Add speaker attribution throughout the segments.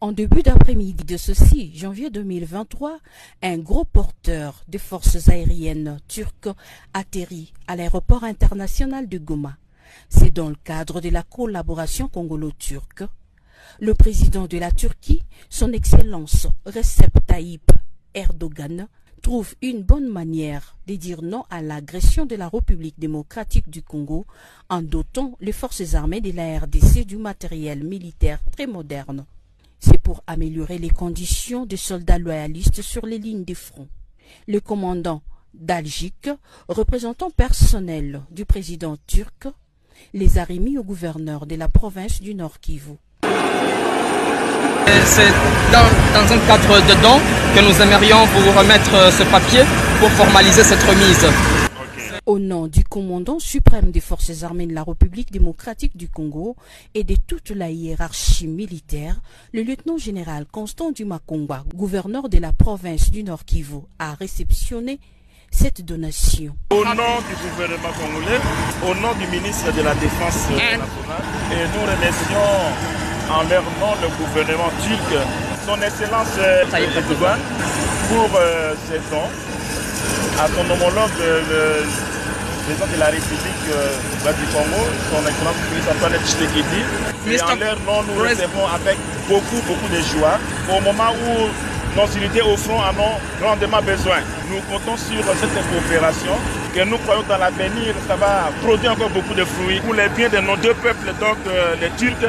Speaker 1: En début d'après-midi de ce 6 janvier 2023, un gros porteur des forces aériennes turques atterrit à l'aéroport international de Goma. C'est dans le cadre de la collaboration congolo-turque. Le président de la Turquie, son Excellence Recep Tayyip Erdogan, trouve une bonne manière de dire non à l'agression de la République démocratique du Congo en dotant les forces armées de la RDC du matériel militaire très moderne. C'est pour améliorer les conditions des soldats loyalistes sur les lignes de front. Le commandant Daljik, représentant personnel du président turc, les a remis au gouverneur de la province du Nord Kivu.
Speaker 2: C'est dans un cadre de don que nous aimerions vous remettre ce papier pour formaliser cette remise.
Speaker 1: Au nom du commandant suprême des forces armées de la République démocratique du Congo et de toute la hiérarchie militaire, le lieutenant-général Constant Dumakongwa, gouverneur de la province du Nord Kivu, a réceptionné cette donation.
Speaker 3: Au nom du gouvernement congolais, au nom du ministre de la Défense nationale, et nous remercions en leur nom le gouvernement turc, son Excellence Tayyip Erdogan, pour ces dons, à son homologue le président de la République du Congo, son Excellence Antoine Tshisekedi. Et en leur nom, nous recevons avec beaucoup de joie au moment où nos unités au front en ont grandement besoin. Nous comptons sur cette coopération que nous croyons dans l'avenir, ça va produire encore beaucoup de fruits pour les biens de nos deux peuples, donc les Turcs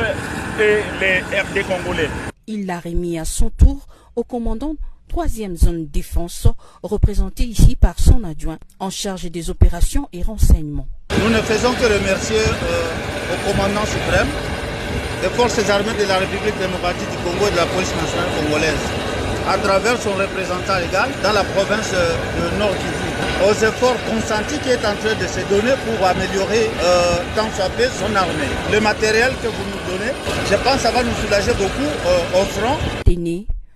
Speaker 3: et les RD congolais.
Speaker 1: Il l'a remis à son tour au commandant 3e zone défense, représenté ici par son adjoint en charge des opérations et renseignements.
Speaker 4: Nous ne faisons que remercier au commandant suprême des forces armées de la République démocratique du Congo et de la police nationale congolaise, à travers son représentant légal dans la province de Nord Kivu, aux efforts consentis qui est en train de se donner pour améliorer tant soit peu son armée. Le matériel que vous nous donnez, je pense que ça va nous soulager beaucoup au front.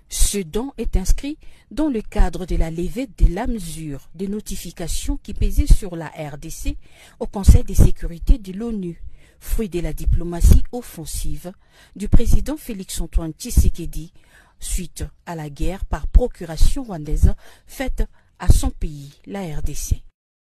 Speaker 1: Ce don est inscrit dans le cadre de la levée de la mesure de notification qui pesait sur la RDC au Conseil de sécurité de l'ONU, fruit de la diplomatie offensive du président Félix-Antoine Tshisekedi suite à la guerre par procuration rwandaise faite à son pays, la RDC.